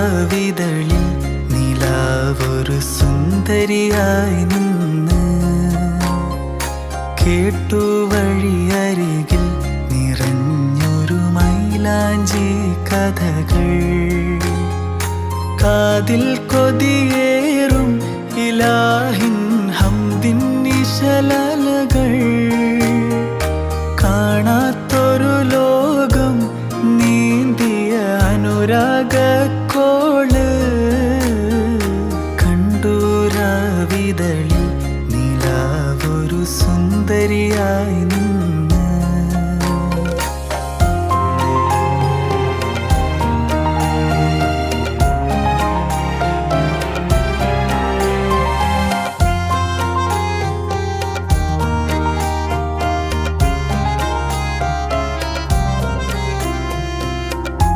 രാവിതളിൽ നിലാവൊരു സുന്ദരിയായി നിന്ന് കേട്ടു വഴിയരികിൽ നിറഞ്ഞൊരു മൈലാഞ്ചി കഥകൾ കാതിൽ കൊതിയേറും ഇലാഹിൻ ഹംദിൻ നിശലകൾ കാണാത്തൊരു ലോകം നീന്തിയ അനുരാഗക്കോള് കണ്ടു രാവിതളിൽ നിലാവൊരു സുന്ദരിയായി